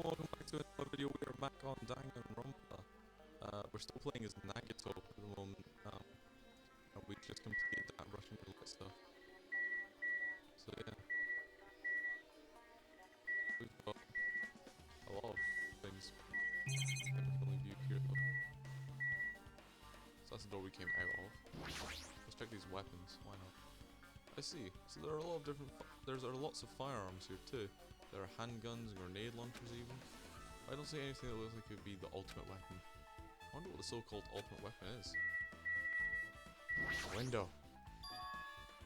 welcome back to another video. We are back on Danganrona. We're still playing as Nagito at the moment. And we just completed that Russian roulette stuff. So yeah, we've got a lot of things that we can only view here though. So that's the door we came out of. Let's check these weapons. Why not? I see. So there are a lot of different. There are lots of firearms here too. There are handguns and grenade launchers even. I don't see anything that looks like it would be the ultimate weapon. I wonder what the so-called ultimate weapon is. A window.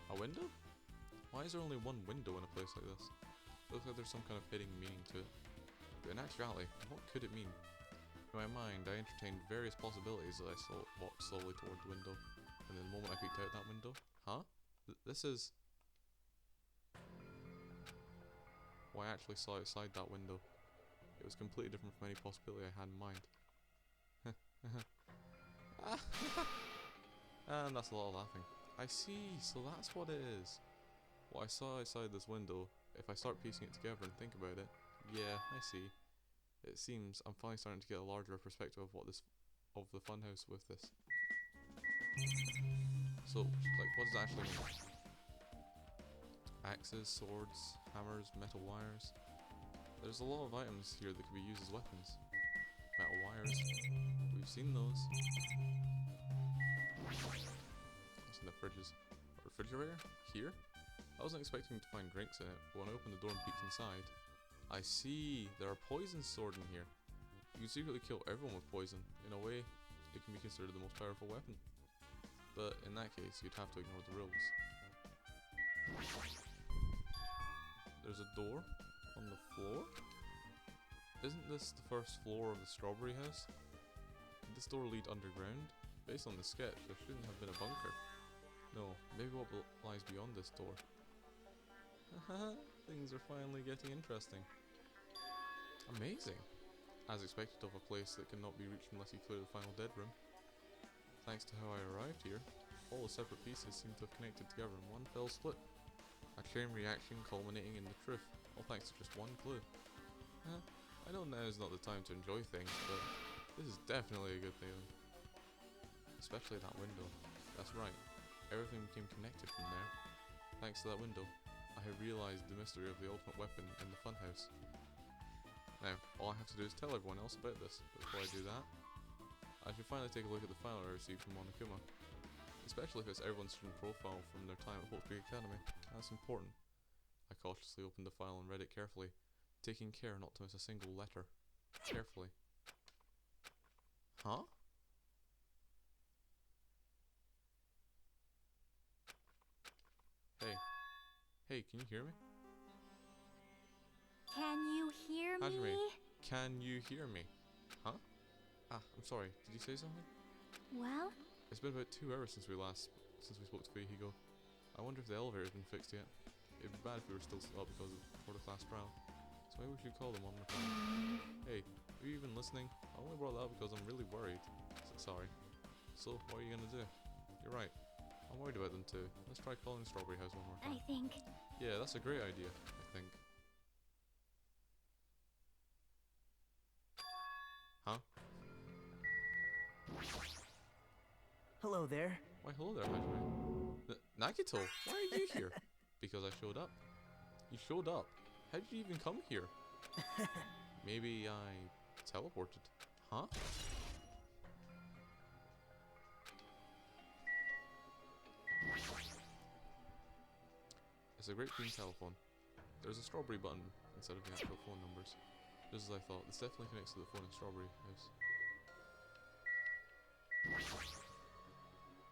A window? Why is there only one window in a place like this? It looks like there's some kind of hidden meaning to it. But in actuality, what could it mean? In my mind, I entertained various possibilities as I walked slowly toward the window. And then the moment I peeked out that window... Huh? This is... What I actually saw outside that window. It was completely different from any possibility I had in mind. And that's a lot of laughing. I see, so that's what it is. What I saw outside this window, if I start piecing it together and think about it, yeah, I see. It seems I'm finally starting to get a larger perspective of of the funhouse with this. So, like, what does it actually mean? Axes, swords, hammers, metal wires. There's a lot of items here that could be used as weapons. Metal wires. We've seen those. What's in the fridges? A refrigerator? Here? I wasn't expecting to find drinks in it, but when I opened the door and peeked inside... I see! There are poisons stored in here. You can secretly kill everyone with poison. In a way, it can be considered the most powerful weapon. But in that case, you'd have to ignore the rules. There's a door on the floor? Isn't this the first floor of the strawberry house? Did this door lead underground? Based on the sketch, there shouldn't have been a bunker. No, maybe what lies beyond this door. Haha, things are finally getting interesting. Amazing! As expected of a place that cannot be reached unless you clear the final dead room. Thanks to how I arrived here, all the separate pieces seem to have connected together in one fell swoop. A chain reaction culminating in the truth, all thanks to just one clue. I know now is not the time to enjoy things, but this is definitely a good feeling. Especially that window. That's right, everything became connected from there. Thanks to that window, I have realised the mystery of the ultimate weapon in the funhouse. Now, all I have to do is tell everyone else about this, but before I do that, I should finally take a look at the file I received from Monokuma. Especially if it's everyone's student profile from their time at Hope Creek Academy. That's important. I cautiously opened the file and read it carefully, taking care not to miss a single letter. Carefully. Huh? Hey. Hey, can you hear me? Can you hear me? Can you hear me? Huh? Ah, I'm sorry. Did you say something? Well? It's been about 2 hours since we spoke to Feihigo. I wonder if the elevator's been fixed yet. It'd be bad if we were still up because for the class trial. So maybe we should call them one more time. Hey, are you even listening? I only brought that up because I'm really worried. Sorry. So, what are you gonna do? You're right. I'm worried about them too. Let's try calling Strawberry House one more time. I think... Yeah, that's a great idea, I think. Huh? Hello there. Why hello there, Hajime. Nagito, why are you here? Because I showed up. You showed up. How did you even come here? Maybe I teleported. Huh? It's a great green telephone. There's a strawberry button instead of the actual phone numbers. Just as I thought, this definitely connects to the phone in Strawberry House.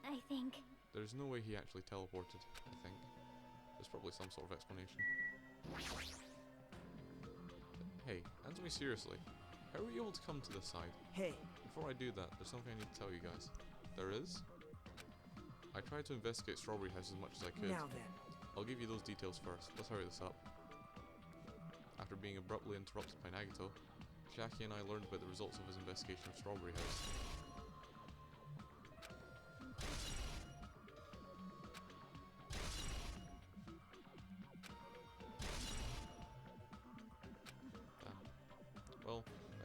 I think... There's no way he actually teleported, I think. There's probably some sort of explanation. Hey, answer me seriously. How were you able to come to this side? Hey. Before I do that, there's something I need to tell you guys. There is? I tried to investigate Strawberry House as much as I could. Now then. I'll give you those details first. Let's hurry this up. After being abruptly interrupted by Nagito, Shaki and I learned about the results of his investigation of Strawberry House.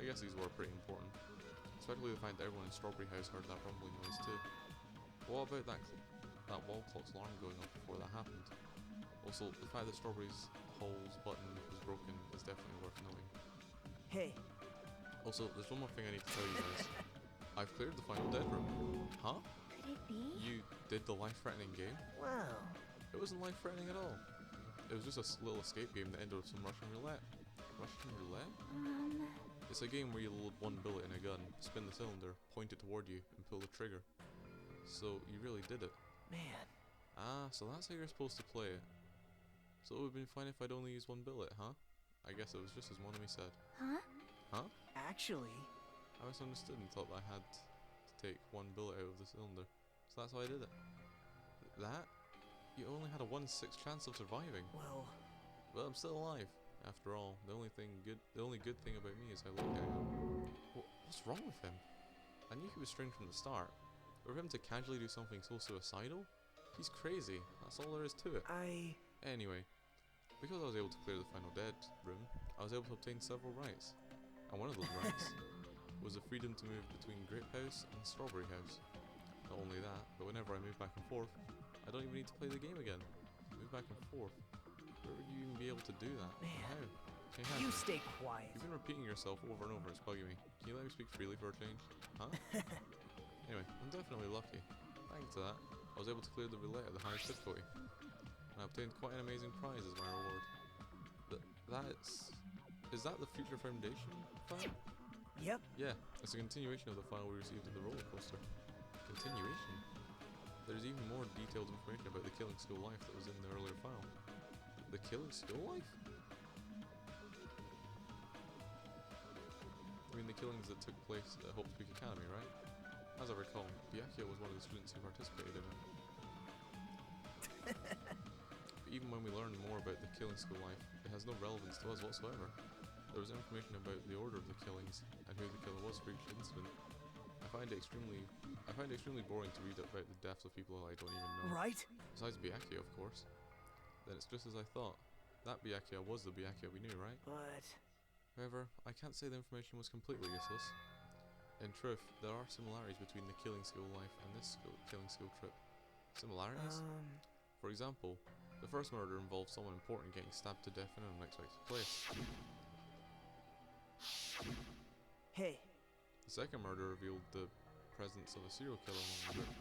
I guess these were pretty important. Especially the fact that everyone in Strawberry House heard that rumbling noise too. What about that wall clock's alarm going off before that happened? Also, the fact that Strawberry's Hall's button was broken is definitely worth noting. Hey, Also, there's one more thing I need to tell you guys. I've cleared the final dead room. Huh? Could it be? You did the life-threatening game? wow. It wasn't life-threatening at all. It was just a little escape game that ended with some Russian roulette. Russian roulette? It's a game where you load one bullet in a gun, spin the cylinder, point it toward you, and pull the trigger. So, you really did it. Man. Ah, so that's how you're supposed to play it. So it would have been fine if I'd only used one bullet, huh? I guess it was just as Monami said. Huh? Huh? Actually, I misunderstood and thought that I had to take one bullet out of the cylinder. So that's how I did it. That? You only had a 1/6 chance of surviving. well, But I'm still alive. After all, the only good thing about me is how lucky I am. What's wrong with him? I knew he was strange from the start. But for him to casually do something so suicidal? He's crazy. That's all there is to it. Anyway, because I was able to clear the final dead room, I was able to obtain several rights. And one of those rights was the freedom to move between Grape House and Strawberry House. Not only that, but whenever I move back and forth, I don't even need to play the game again. Move back and forth. Where would you even be able to do that? Man. How? Hey, you Hannah, stay quiet. you've been repeating yourself over and over, it's bugging me. Can you let me speak freely for a change? Huh? Anyway, I'm definitely lucky. Thanks to that, I was able to clear the roulette at the highest difficulty. And I obtained quite an amazing prize as my reward. Is that the Future Foundation file? Yep. Yeah, it's a continuation of the file we received in the roller coaster. Continuation? There's even more detailed information about the Killing School Life that was in the earlier file. The Killing School Life? I mean the killings that took place at Hope's Peak Academy, right? As I recall, Byakuya was one of the students who participated in it. But even when we learn more about the Killing School Life, it has no relevance to us whatsoever. There was information about the order of the killings and who the killer was for each incident. I find it extremely boring to read about the deaths of people I don't even know. Right? Besides Byakuya, of course. Then it's just as I thought. That Byakuya was the Byakuya we knew, right? But However, I can't say the information was completely useless. In truth, there are similarities between the Killing School Life and this Killing School trip. Similarities? For example, the first murder involved someone important getting stabbed to death in an unexpected place. hey, The second murder revealed the presence of a serial killer among the group.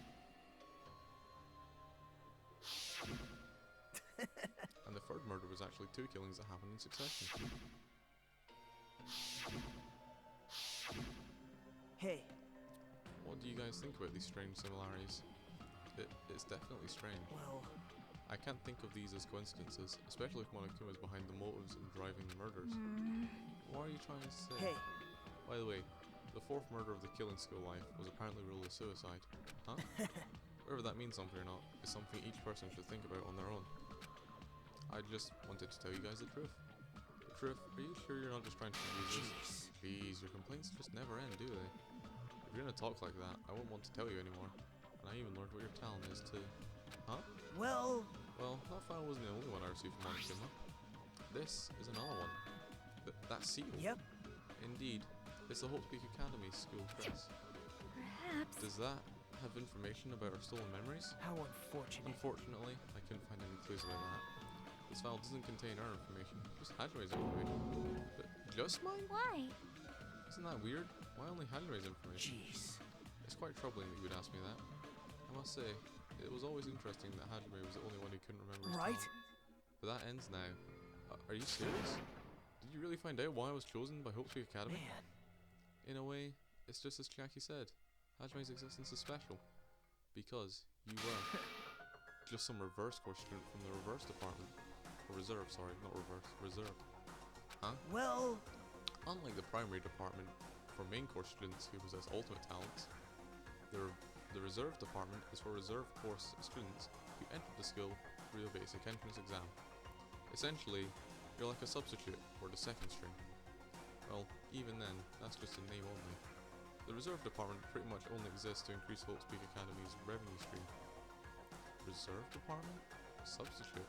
And the third murder was actually two killings that happened in succession. hey, What do you guys think about these strange similarities? It's definitely strange. well, I can't think of these as coincidences, especially if Monokuma is behind the motives in driving the murders. What are you trying to say? hey, By the way, the fourth murder of the Killing School Life was apparently ruled as suicide. Huh? Whether that means something or not is something each person should think about on their own. I just wanted to tell you guys the truth. The truth, are you sure you're not just trying to confuse us? jeez. Please, your complaints just never end, do they? If you're gonna talk like that, I won't want to tell you anymore. And I even learned what your talent is too. Huh? Well, That file wasn't the only one I received from Monokuma. This is another one. That seal. yep. Indeed. It's the Hope Peak Academy School Press. Perhaps. Does that have information about our stolen memories? How unfortunate. Unfortunately, I couldn't find any clues about that. This file doesn't contain our information, just Hajime's information. But just mine? Why? Isn't that weird? Why only Hajime's information? Jeez. It's quite troubling that you would ask me that. I must say, it was always interesting that Hajime was the only one who couldn't remember his Right? talent. But that ends now. Are you serious? Did you really find out why I was chosen by Hope Peak Academy? Man. In a way, it's just as Chiaki said. Hajime's existence is special. Because you were just some reverse course student from the reverse department. Or reserve, sorry, not reverse, reserve. Huh? Well, Unlike the primary department for main course students who possess ultimate talents, the reserve department is for reserve course students who entered the school through the basic entrance exam. Essentially, you're like a substitute or the second string. Well, even then, that's just in name only. The reserve department pretty much only exists to increase Hope's Peak Academy's revenue stream. Reserve department? Substitute?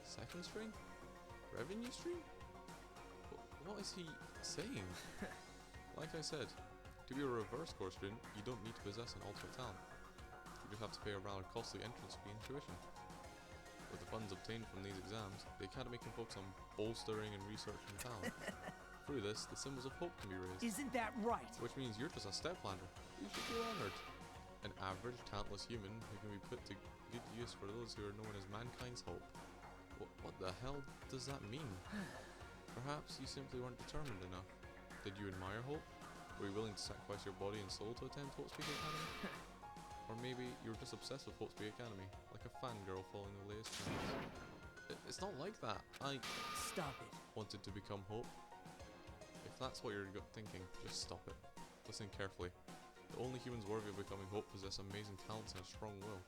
Second string? Revenue stream? What is he saying? Like I said, to be a reverse course student, you don't need to possess an ultimate talent. You just have to pay a rather costly entrance fee and tuition. With the funds obtained from these exams, the Academy can focus on bolstering and researching talent. Through this, the symbols of hope can be raised. Isn't that right? Which means you're just a step ladder. You should be honoured. An average, talentless human who can be put to good use for those who are known as mankind's hope. What the hell does that mean? Perhaps you simply weren't determined enough. Did you admire hope? Were you willing to sacrifice your body and soul to attend Hopespeak Academy? Or maybe you were just obsessed with Hopespeak Academy, like a fangirl following the latest trends. It's not like that. I Stop it. wanted to become Hope. If that's what you're thinking, just stop it. Listen carefully. The only humans worthy of becoming Hope possess amazing talents and a strong will.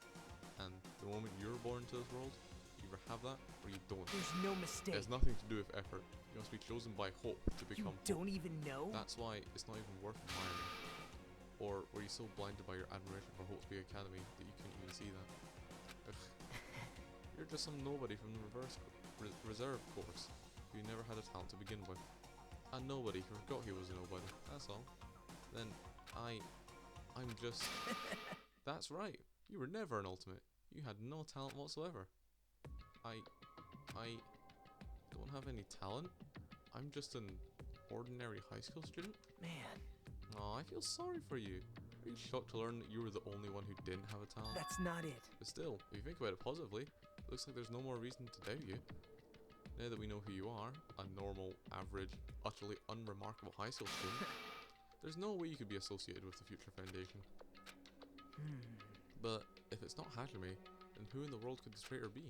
And the moment you're born into this world, you either have that or you don't. There's no mistake. It has nothing to do with effort. You must be chosen by Hope to You become Hope. don't even know? That's why it's not even worth admiring. Or were you so blinded by your admiration for Hopespeak Academy that you couldn't even see that? Ugh. You're just some nobody from the reserve course who never had a talent to begin with. A nobody who forgot he was a nobody, that's all. Then I'm just... That's right, you were never an ultimate. You had no talent whatsoever. I don't have any talent. I'm just an ordinary high school student. Man, Aw, I feel sorry for you. Are you shocked to learn that you were the only one who didn't have a talent? that's not it. But still, if you think about it positively, it looks like there's no more reason to doubt you. Now that we know who you are, a normal, average, utterly unremarkable high school student, there's no way you could be associated with the Future Foundation. But if it's not Hajime, then who in the world could this traitor be?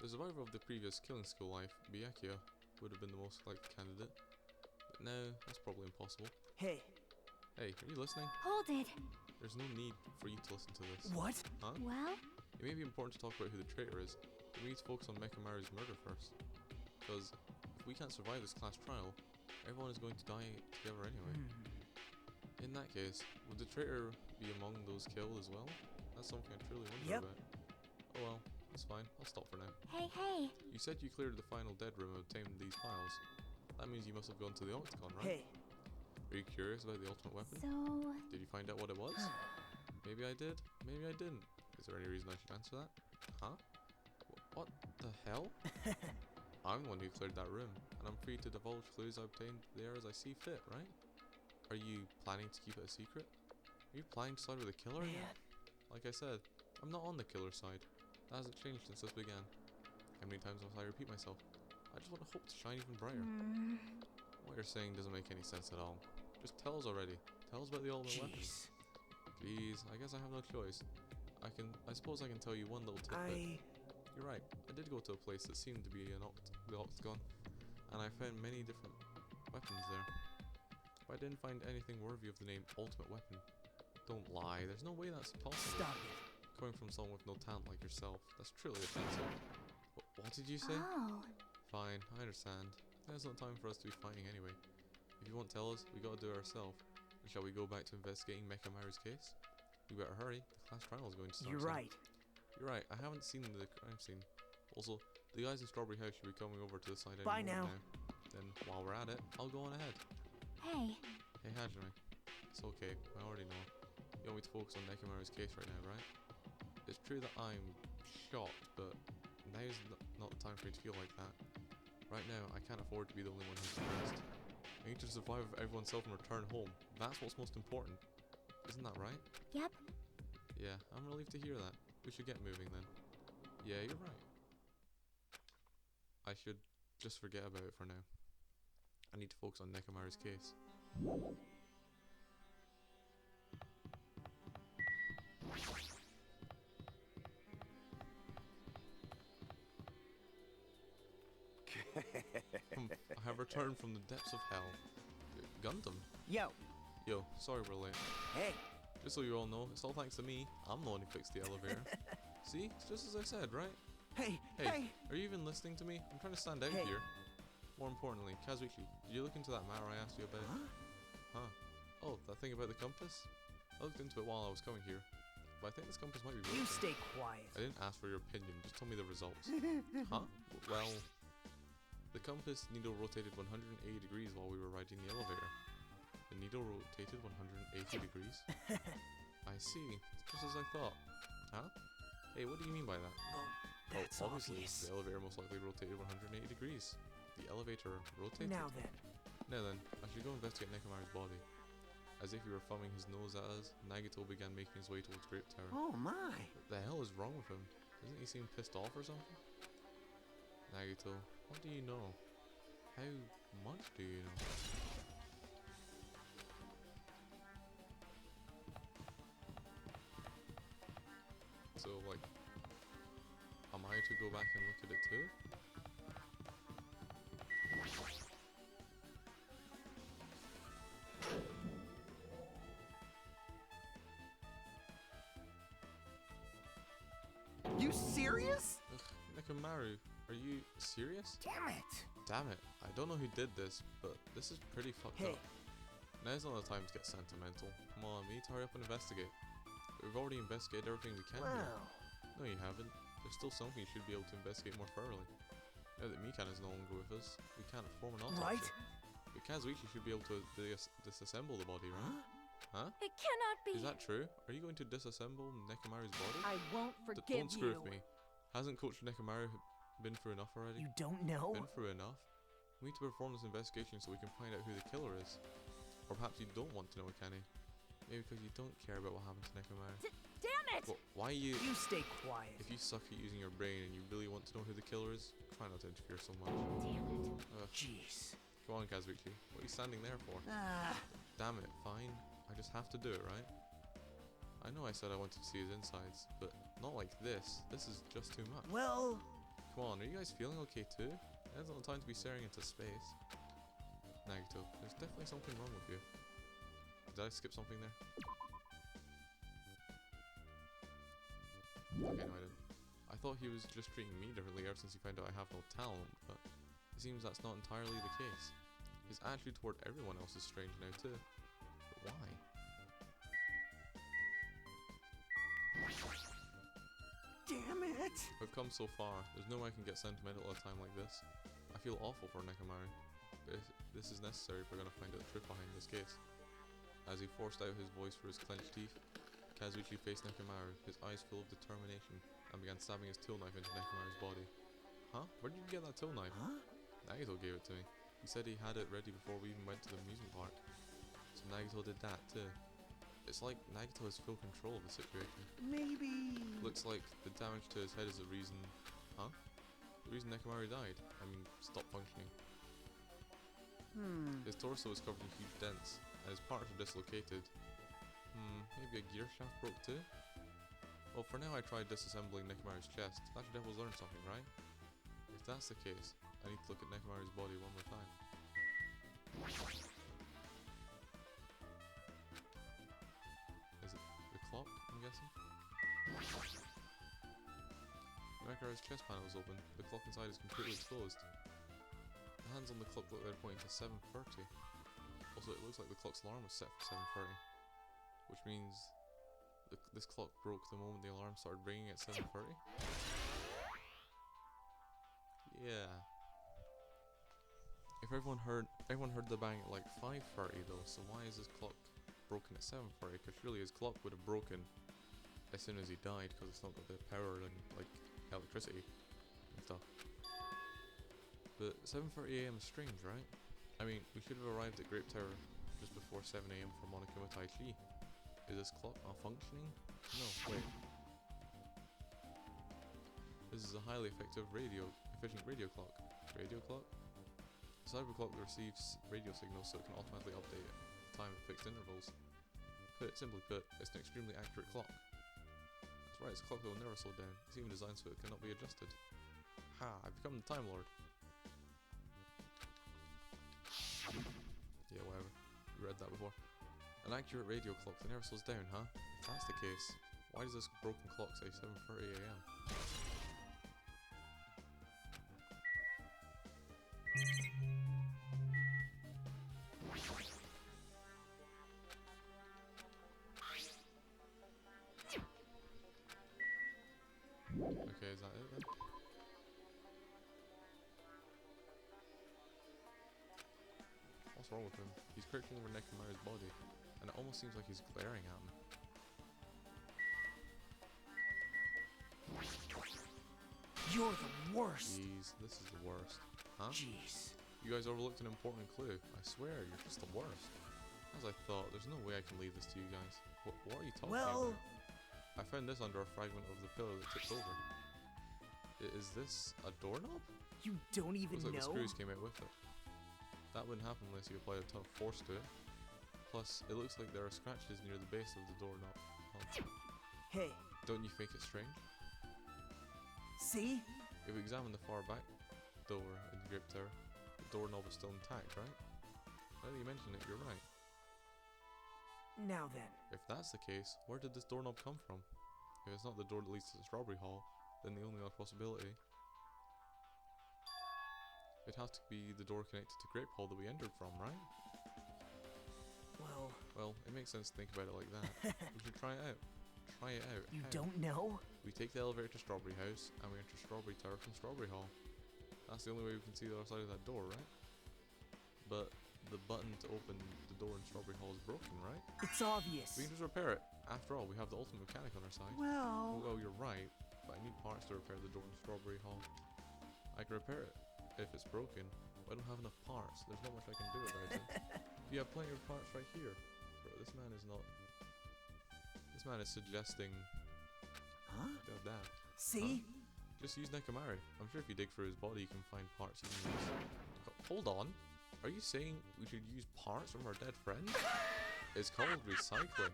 The survivor of the previous killing school life, Byakuya, would have been the most likely candidate. But now, that's probably impossible. Hey, Hey, are you listening? Hold it. There's no need for you to listen to this. what? Huh? Well, It may be important to talk about who the traitor is, but we need to focus on Mekamaru's murder first. Because if we can't survive this class trial, everyone is going to die together anyway. In that case, would the traitor be among those killed as well? That's something I truly wonder Yep. about. Oh well, that's fine. I'll stop for now. hey. You said you cleared the final dead room and obtained these files. That means you must have gone to the Octagon, right? Hey, Are you curious about the ultimate weapon? So, Did you find out what it was? Maybe I did, maybe I didn't. Is there any reason I should answer that? Huh? What the hell? I'm the one who cleared that room, and I'm free to divulge clues I obtained there as I see fit, right? Are you planning to keep it a secret? Are you planning to side with the killer again? man. Like I said, I'm not on the killer side. That hasn't changed since this began. How many times must I repeat myself? I just want to hope to shine even brighter. What you're saying doesn't make any sense at all. Just tell us already. Tell us about the ultimate weapon. Jeez. Jeez, I guess I have no choice. I suppose I can tell you one little tidbit. You're right. I did go to a place that seemed to be the Octagon, and I found many different weapons there. But I didn't find anything worthy of the name Ultimate Weapon. Don't lie. There's no way that's possible. Stop it. Coming from someone with no talent like yourself, that's truly offensive. What did you say? oh. Fine, I understand. There's no time for us to be fighting anyway. If you won't tell us, we gotta do it ourselves. Shall we go back to investigating Mekamaru's case? We better hurry. The class trial is going to start. You're soon. right. You're right. I haven't seen the crime scene. Also, the guys in Strawberry House should be coming over to the side Bye any moment now. Then, while we're at it, I'll go on ahead. Hey. Hey, Hajime. It's okay. I already know. You want me to focus on Mekamaru's case right now, right? It's true that I'm shocked, but now's not the time for me to feel like that. Right now, I can't afford to be the only one who's depressed. I need to survive everyone's self and return home. That's what's most important. Isn't that right? Yep. Yeah, I'm relieved to hear that. We should get moving then. Yeah, you're right. I should just forget about it for now. I need to focus on Nekamaru's case. I have returned from the depths of hell. Gundam? Yo. Yo, sorry we're late. Hey. Just so you all know, it's all thanks to me. I'm the one who fixed the elevator. See? It's just as I said, right? Hey. Hey, are you even listening to me? I'm trying to stand out Hey. here. More importantly, Kazuichi, did you look into that matter I asked you about? Huh? Oh, that thing about the compass? I looked into it while I was coming here, but I think this compass might be broken. You stay quiet. I didn't ask for your opinion, just tell me the results. Huh? Well, the compass needle rotated 180 degrees while we were riding the elevator. The The needle rotated 180 degrees. I see. It's just as I thought. Huh? Hey, what do you mean by that? Well, that's obviously, obvious. the elevator most likely rotated 180 degrees. The elevator rotated? Now then. Now then, I should go investigate Nekomaru's body. As if he were thumbing his nose at us, Nagito began making his way towards Grape Tower. Oh my. What the hell is wrong with him? Doesn't he seem pissed off or something? Nagito, what do you know? How much do you know? So, like, am I to go back and look at it too? You serious? Ugh, Nekomaru, are you serious? Damn it. Damn it, I don't know who did this, but this is pretty fucked Hey. up. Now's not the time to get sentimental. Come on, we need to hurry up and investigate. We've already investigated everything we can here. Well, No, you haven't. There's still something you should be able to investigate more thoroughly. Now that Mikan is no longer with us, we can't perform an autopsy. right? But Kazuichi should be able to disassemble the body, right? Huh? It cannot be. Is that true? Are you going to disassemble Nekomaru's body? I won't Don't forgive screw you. with me. Hasn't Coach Nekomaru been through enough already? You don't know? Been through enough? We need to perform this investigation so we can find out who the killer is. Or perhaps you don't want to know, Kenny. Maybe because you don't care about what happened to Nekomaru. Damn it! Well, why you... You stay quiet. If you suck at using your brain and you really want to know who the killer is, try not to interfere so much. Damn it. Ugh. Jeez. Come on, Kazuichi. What are you standing there for? Ah. Damn it, fine. I just have to do it, right? I know I said I wanted to see his insides, but not like this. This is just too much. Well, Come on, are you guys feeling okay too? Now's not the time to be staring into space. Nagito, there's definitely something wrong with you. Did I skip something there? Okay, no I didn't. I thought he was just treating me differently ever since he found out I have no talent, but it seems that's not entirely the case. His attitude toward everyone else is strange now too. But why? damn it. We've come so far. There's no way I can get sentimental at a time like this. I feel awful for Nekomaru, but this is necessary if we're going to find out the truth behind this case. As he forced out his voice through his clenched teeth, Kazuichi faced Nekomaru, his eyes full of determination, and began stabbing his tool knife into Nekomaru's body. Huh? Where did you get that tool knife? Huh? Nagito gave it to me. He said he had it ready before we even went to the amusement park. So Nagito did that too. It's like Nagito has full control of the situation. Maybe. Looks like the damage to his head is the reason... Huh? The reason Nekomaru died. I mean, stopped functioning. His torso is covered in huge dents, and his parts are dislocated. Maybe a gear shaft broke too? Well, for now I tried disassembling Nekomaru's chest. That should help us learn something, right? If that's the case, I need to look at Nekomaru's body one more time. Is it the clock, I'm guessing? Nekomaru's chest panel is open. The clock inside is completely exposed. The hands on the clock look like they're pointing to 7:30. Also, it looks like the clock's alarm was set for 7:30. Which means this clock broke the moment the alarm started ringing at 7:30. Yeah. If everyone heard the bang at like 5:30 though, so why is this clock broken at 7:30? Because surely his clock would have broken as soon as he died, because it's not got the power and like electricity and stuff. But 7:30 AM is strange, right? I mean, we should have arrived at Grape Tower just before 7 AM for Monokuma Tai Chi. Is this clock malfunctioning? No, wait. This is a highly efficient radio clock. Radio clock? The cyber clock that receives radio signals so it can automatically update the time at fixed intervals. Simply put, it's an extremely accurate clock. That's right, it's a clock that will never slow down. It's even designed so it cannot be adjusted. Ha! I've become the Time Lord. Yeah, whatever. We read that before. An accurate radio clock that never slows down, huh? If that's the case, why does this broken clock say 7:30 AM? Okay, is that it then? what's wrong with him. He's crouching over Nekomaru's body, and it almost seems like he's glaring at him. You're the worst. Jeez, this is the worst. Huh? Jeez. You guys overlooked an important clue. I swear, you're just the worst. As I thought, there's no way I can leave this to you guys. What are you talking Well, about? I found this under a fragment of the pillar that tipped over. Is this a doorknob? you don't even Looks like the know. screws came out with it. That wouldn't happen unless you applied a ton of force to it. Plus, it looks like there are scratches near the base of the doorknob. Hey, Don't you think it's strange? see? If we examine the far back door in the Grape Tower, the doorknob is still intact, right? Now that you mention it, you're right. Now then. If that's the case, where did this doorknob come from? If it's not the door that leads to the Strawberry Hall, then the only other possibility... It has to be the door connected to Grape Hall that we entered from, right? Well, it makes sense to think about it like that. We should try it out. Try it out. you How? don't know? We take the elevator to Strawberry House, and we enter Strawberry Tower from Strawberry Hall. That's the only way we can see the other side of that door, right? But the button to open the door in Strawberry Hall is broken, right? It's obvious. We can just repair it. After all, we have the ultimate mechanic on our side. Well, Well, you're right, but I need parts to repair the door in Strawberry Hall. I can repair it if it's broken, but I don't have enough parts. There's not much I can do about it. You have plenty of parts right here. Bro, this man is not... This man is suggesting... huh? That. See? Just use Nekomaru. I'm sure if you dig through his body, you can find parts you can use. Hold on. Are you saying we should use parts from our dead friend? It's called recycling.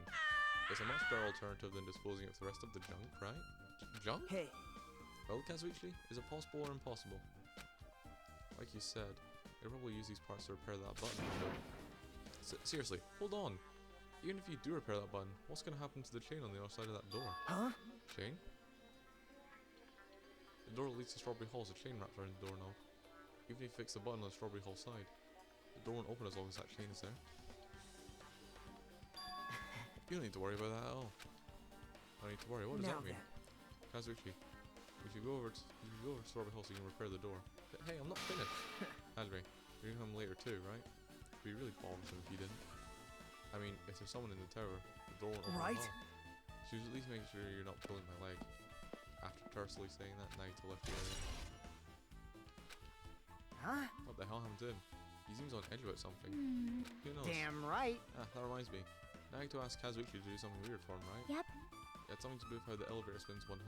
It's a much better alternative than disposing of the rest of the junk, right? Junk? Hey, Well, Kazuichi, is it possible or impossible? Like you said, they'll probably use these parts to repair that button, but... Seriously, hold on. Even if you do repair that button, what's going to happen to the chain on the other side of that door? huh? Chain? The door that leads to Strawberry Hall is a chain wrapped around the doorknob. Even if you fix the button on the Strawberry Hall side, the door won't open as long as that chain is there. You don't need to worry about that at all. I don't need to worry. What does Now that mean? then. Kazuichi, we should go over to Strawberry Hall so you can repair the door. Hey, I'm not finished. Hasri, you're gonna come later too, right? It'd be really bothersome if you didn't. I mean, if there's someone in the tower, the door won't open Right. at all. So at least make sure you're not pulling my leg. After tersely saying that, Nagito left the area. Huh? What the hell happened to him? He seems on edge about something. Who knows? Damn right. Ah, that reminds me. Nagito asked Kazuichi to do something weird for him, right? Yep. It had something to do with how the elevator spins 180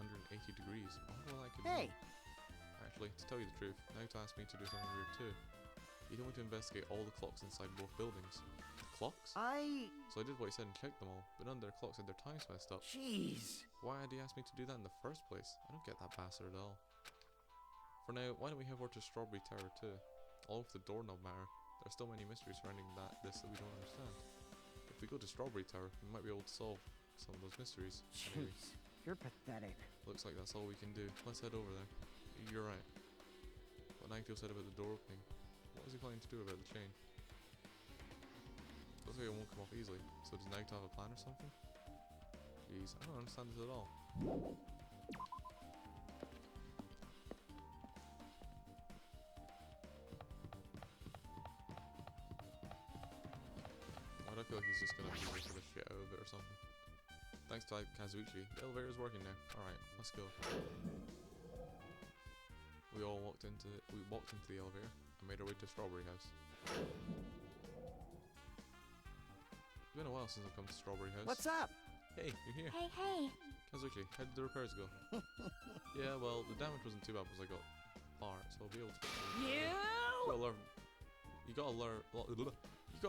degrees. I wonder what that could Hey, mean. Actually, to tell you the truth, Nagito asked me to do something weird too. He told me to investigate all the clocks inside both buildings. The clocks? So I did what he said and checked them all, but none of their clocks had their times messed up. Jeez. Why had he asked me to do that in the first place? I don't get that bastard at all. For now, why don't we head over to Strawberry Tower too? All of the doorknob matter. There are still many mysteries surrounding this that we don't understand. If we go to Strawberry Tower, we might be able to solve some of those mysteries. Maybe. Jeez. You're pathetic. Looks like that's all we can do. Let's head over there. You're right. What Nagito said about the door opening. What was he planning to do about the chain? Looks like it won't come off easily. So does Nagito have a plan or something? Jeez, I don't understand this at all. I feel like he's just gonna be making the shit out of it or something. Thanks to Kazuichi, the elevator is working now. Alright, let's go. We walked into the elevator and made our way to Strawberry House. It's been a while since I've come to Strawberry House. What's up? Hey, you're here. Hey, hey. Kazuichi, how did the repairs go? Yeah, well, the damage wasn't too bad because I got parts, so I'll be able to fix it. You got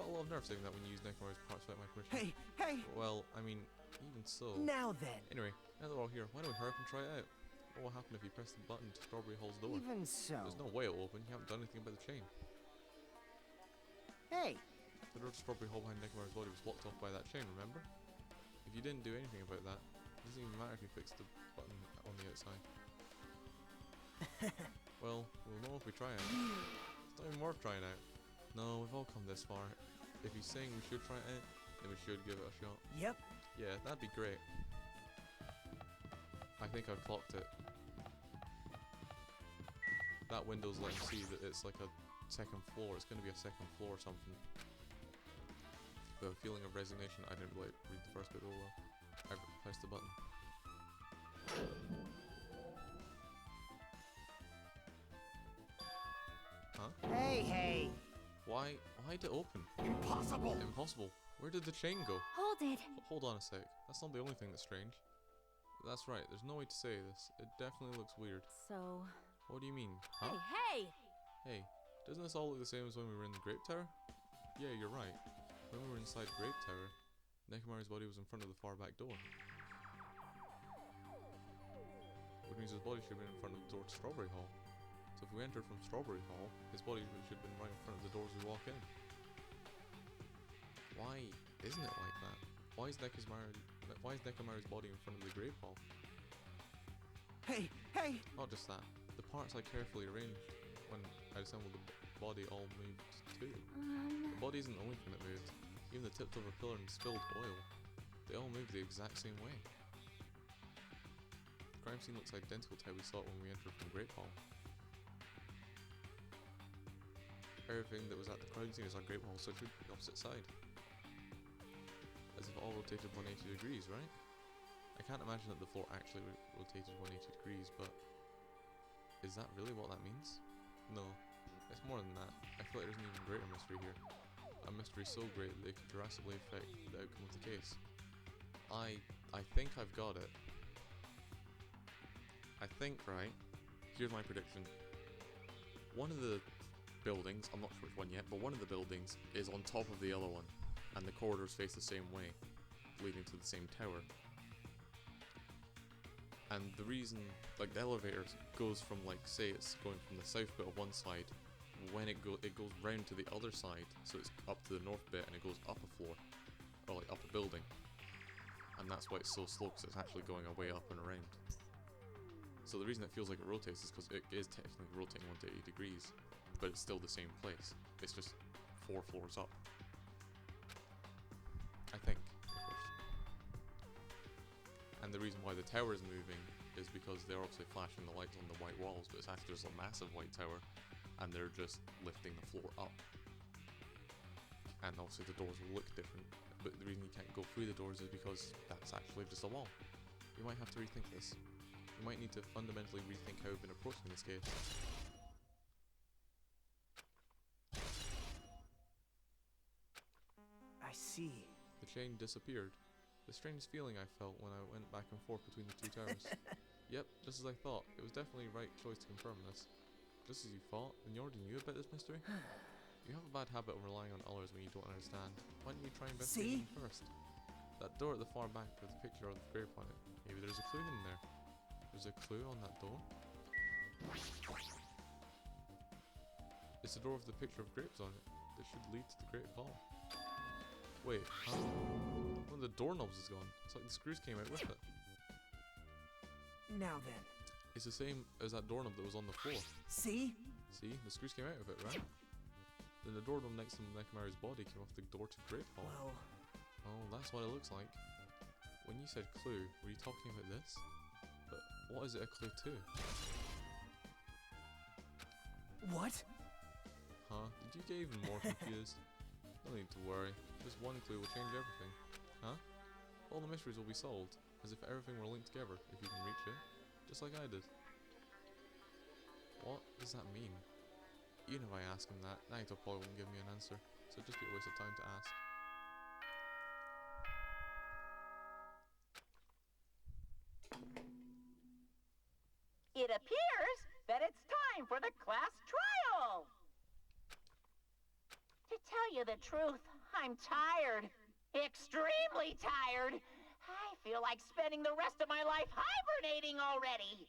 a lot of nerve saying that when you use Nekomaru's parts without my permission. Hey, hey. Well, I mean, even so. Now then. Anyway, now that we're all here, why don't we hurry up and try it out? What will happen if you press the button to Strawberry Hall's door? Even so. There's no way it'll open. You haven't done anything about the chain. Hey. The door to Strawberry Hall behind Nekomaru's body was blocked off by that chain, remember? If you didn't do anything about that, it doesn't even matter if you fix the button on the outside. Well, we'll know if we try it. It's not even worth trying out. No, we've all come this far. If he's saying we should try it out, then we should give it a shot. Yep. Yeah, that'd be great. I think I've clocked it. That window's letting me see that it's like a second floor. It's going to be a second floor or something. With a feeling of resignation, I didn't really read the first bit all well. I pressed the button. Huh? Hey! Why'd it open? Impossible! Impossible. Where did the chain go? Hold it. Hold on a sec. That's not the only thing that's strange. That's right, there's no way to say this. It definitely looks weird. So... What do you mean? Huh? Hey! Hey, doesn't this all look the same as when we were in the Grape Tower? Yeah, you're right. When we were inside Grape Tower, Nekomaru's body was in front of the far back door. Which means his body should have been in front of the door to Strawberry Hall. So if we entered from Strawberry Hall, his body should have been right in front of the doors we walk in. Why isn't it like that? Why is Nekomaru's body in front of the Grave Hall? Hey! Not just that, the parts I carefully arranged when I assembled the body all moved too. The body isn't the only thing that moved. Even the tipped over pillar and spilled oil, they all moved the exact same way. The crime scene looks identical to how we saw it when we entered from Great Hall. Everything that was at the crime scene is on Great Hall, so it should be the opposite side. As if it all rotated 180 degrees, right? I can't imagine that the floor actually rotated 180 degrees, but is that really what that means? No, it's more than that. I feel like there's an even greater mystery here. A mystery so great that it could drastically affect the outcome of the case. I think I've got it. I think, right? Here's my prediction. One of the buildings, I'm not sure which one yet, but one of the buildings is on top of the other one, and the corridors face the same way, leading to the same tower. And the reason, like the elevator goes from, like, say it's going from the south bit of one side, when it goes round to the other side, so it's up to the north bit and it goes up a floor, or like up a building. And that's why it's so slow, because it's actually going way up and around. So the reason it feels like it rotates is because it is technically rotating 180 degrees, but it's still the same place. It's just 4 floors up. I think, of course. And the reason why the tower is moving is because they're obviously flashing the lights on the white walls, but it's actually just a massive white tower, and they're just lifting the floor up. And obviously the doors will look different, but the reason you can't go through the doors is because that's actually just a wall. You might have to rethink this. You might need to fundamentally rethink how we've been approaching this case. I see. The chain disappeared. The strange feeling I felt when I went back and forth between the two towers. Yep, just as I thought. It was definitely the right choice to confirm this. Just as you thought, and you already knew about this mystery? You have a bad habit of relying on others when you don't understand. Why don't you try investigating first? That door at the far back with the picture of the grape on it. Maybe there's a clue in there. There's a clue on that door? It's the door with the picture of grapes on it. That should lead to the Great Hall. Wait, huh? One of the doorknobs is gone. It's like the screws came out with it. Now then. It's the same as that doorknob that was on the floor. See? See? The screws came out of it, right? Then the doorknob next to Nekomaru's body came off the door to Great Hall. Well... Oh, that's what it looks like. When you said clue, were you talking about this? But what is it a clue to? What? Huh? Did you get even more confused? No need to worry. Just one clue will change everything. Huh? All the mysteries will be solved, as if everything were linked together, if you can reach it. Just like I did. What does that mean? Even if I ask him that, Naito probably won't give me an answer, so it'd just be a waste of time to ask. It appears that it's time for the class trial! To tell you the truth, I'm tired. Extremely tired. I feel like spending the rest of my life hibernating already.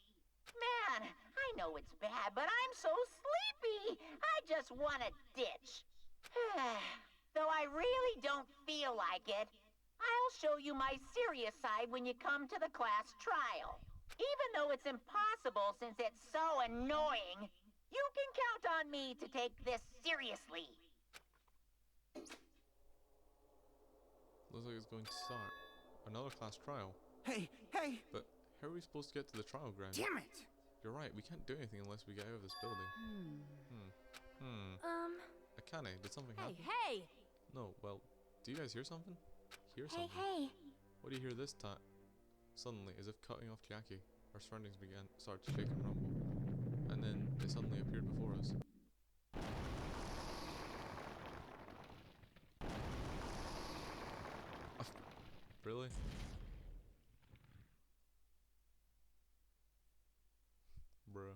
Man, I know it's bad, but I'm so sleepy. I just want to ditch. Though I really don't feel like it, I'll show you my serious side when you come to the class trial. Even though it's impossible since it's so annoying, you can count on me to take this seriously. Looks like it's going to start. Another class trial. Hey! But how are we supposed to get to the trial ground? Damn it! You're right, we can't do anything unless we get out of this building. Akane, did something happen? Hey! No, well, Do you guys hear something? Hear Hey, something? hey. What do you hear this time? Suddenly, as if cutting off Jackie, our surroundings started to shake and rumble. And then they suddenly appeared before us. Really? Bruh.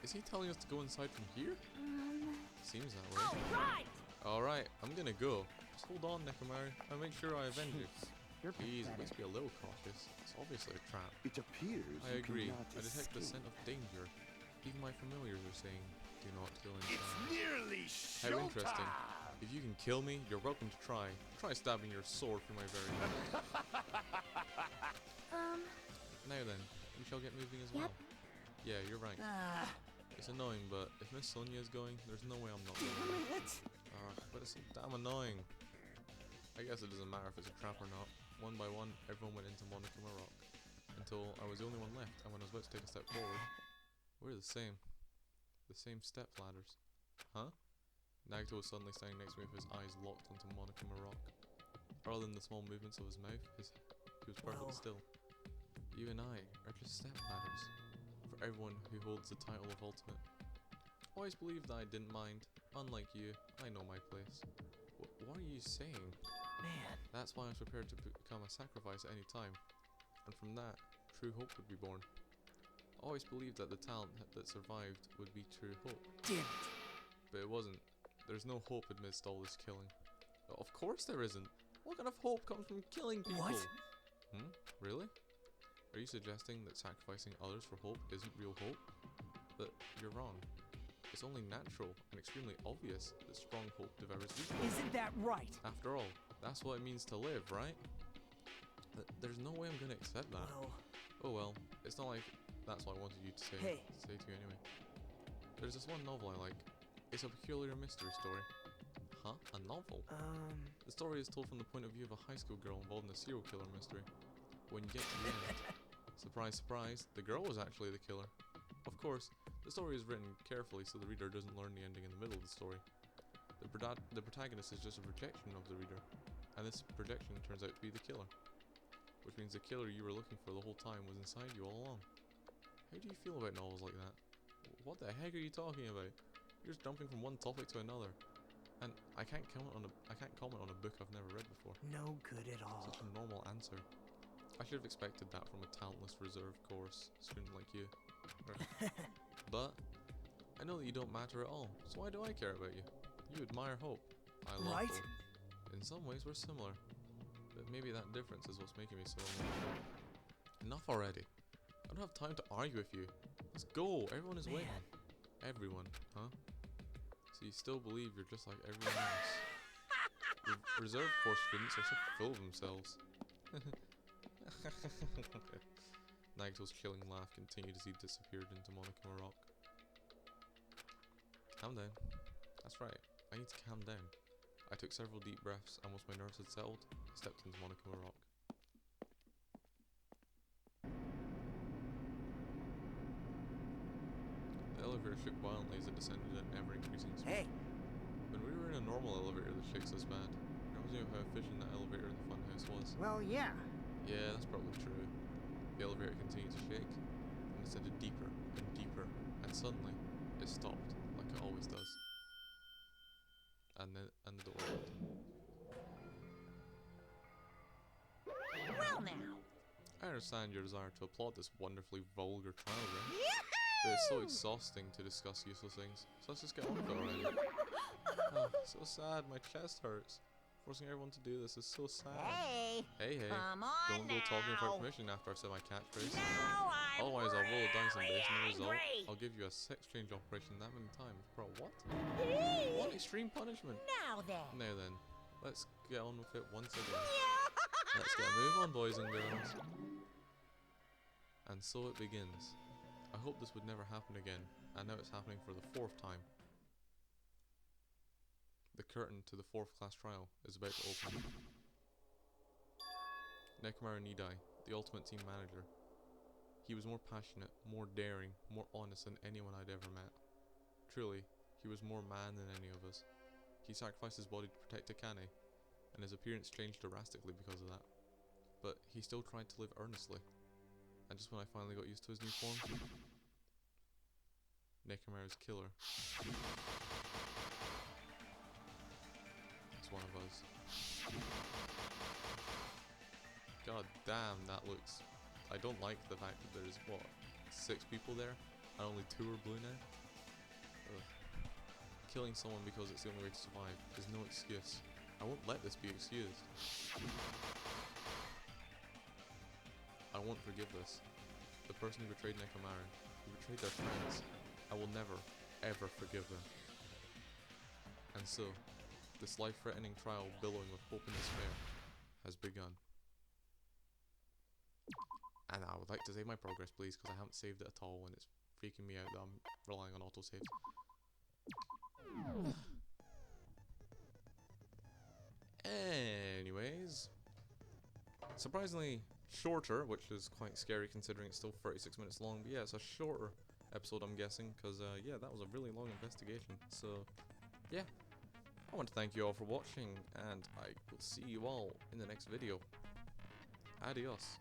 Is he telling us to go inside from here? Seems that way. Alright! Alright, I'm gonna go. Just hold on, Nekomaru. I'll make sure I avenge you. You're Please, pathetic. let's be a little cautious. It's obviously a trap. It appears I you agree. cannot I detect the escape. scent of danger. Even my familiars are saying, do not go It's inside. nearly How interesting. showtime! If you can kill me, you're welcome to try. Try stabbing your sword through my very heart. Now then, we shall get moving as well. Yeah, you're right. It's annoying, but if Miss Sonia is going, there's no way I'm not going. Damn it! But it's so damn annoying. I guess it doesn't matter if it's a trap or not. One by one, everyone went into Monokuma Rock. Until I was the only one left, and when I was about to take a step forward, we're the same. The same step ladders. Huh? Nagito was suddenly standing next to me with his eyes locked onto Monokuma Rock. Rather than the small movements of his mouth, he was perfectly Well. still. You and I are just step ladders. For everyone who holds the title of Ultimate. Always believed that I didn't mind. Unlike you, I know my place. What are you saying? Man. That's why I was prepared to become a sacrifice at any time. And from that, true hope would be born. Always believed that the talent that survived would be true hope. Damn it. But it wasn't. There's no hope amidst all this killing. Of course there isn't. What kind of hope comes from killing people? What? Really? Are you suggesting that sacrificing others for hope isn't real hope? But you're wrong. It's only natural and extremely obvious that strong hope devours weak hope. Isn't that right? After all, that's what it means to live, right? There's no way I'm gonna accept that. Well, Oh well, it's not like that's what I wanted you to say Hey. to you anyway. There's this one novel I like. It's a peculiar mystery story. Huh? A novel? The story is told from the point of view of a high school girl involved in a serial killer mystery. When you get to the end, surprise, surprise, the girl was actually the killer. Of course, the story is written carefully so the reader doesn't learn the ending in the middle of the story. The protagonist is just a projection of the reader, and this projection turns out to be the killer. Which means the killer you were looking for the whole time was inside you all along. How do you feel about novels like that? What the heck are you talking about? You're just jumping from one topic to another. And I can't comment on a book I've never read before. no good at all. Such a normal answer. I should have expected that from a talentless reserve course student like you. But I know that you don't matter at all, so why do I care about you? You admire hope. I love Right? hope. In some ways we're similar, but maybe that difference is what's making me so Enough already. I don't have time to argue with you. Let's go. Everyone is waiting. Man. Everyone, huh? So you still believe you're just like everyone else? Reserve course students are so full of themselves. Nagito's chilling laugh continued as he disappeared into Monokuma Rock. Calm down. That's right. I need to calm down. I took several deep breaths, and once my nerves had settled, I stepped into Monokuma Rock. The elevator shook violently as it descended at an ever-increasing speed. Hey, When we were in a normal elevator that shakes this bad, it reminds me of how efficient that elevator in the funhouse was. well, yeah. Yeah, that's probably true. The elevator continued to shake, and descended deeper and deeper, and suddenly, it stopped, like it always does. And the door opened. Well now. I understand your desire to applaud this wonderfully vulgar trial room, but it's so exhausting to discuss useless things, so let's just get on with it already. Oh, so sad, my chest hurts. Forcing everyone to do this is so sad. Hey, Hey, come on don't go talking without now. permission after I've said my catchphrase. Now I'm Otherwise, I'll roll a dice and really based on the result, angry. I'll give you a sex change operation that many times. Bro, what? Hey. What extreme punishment? Now then. Now then, let's get on with it once again. Let's get a move on, boys and girls. And so it begins. I hope this would never happen again, and now it's happening for the 4th time. The curtain to the 4th class trial is about to open. Nekomaru Nidai, the Ultimate Team Manager. He was more passionate, more daring, more honest than anyone I'd ever met. Truly, he was more man than any of us. He sacrificed his body to protect Akane, and his appearance changed drastically because of that. But he still tried to live earnestly. And just when I finally got used to his new form, Nekomaru's killer. It's one of us. God damn, that looks... I don't like the fact that there's, what, 6 people there, and only 2 are blue now? Ugh. Killing someone because it's the only way to survive is no excuse. I won't let this be excused. I won't forgive this. The person who betrayed Nekomaru, who betrayed their friends, I will never, ever forgive them. And so, this life-threatening trial billowing with hope and despair has begun. And I would like to save my progress, please, because I haven't saved it at all, and it's freaking me out that I'm relying on autosaves. Anyways, surprisingly shorter, which is quite scary considering it's still 36 minutes long. But yeah, it's a shorter episode, I'm guessing, because yeah, that was a really long investigation. So yeah, I want to thank you all for watching, and I will see you all in the next video. Adios.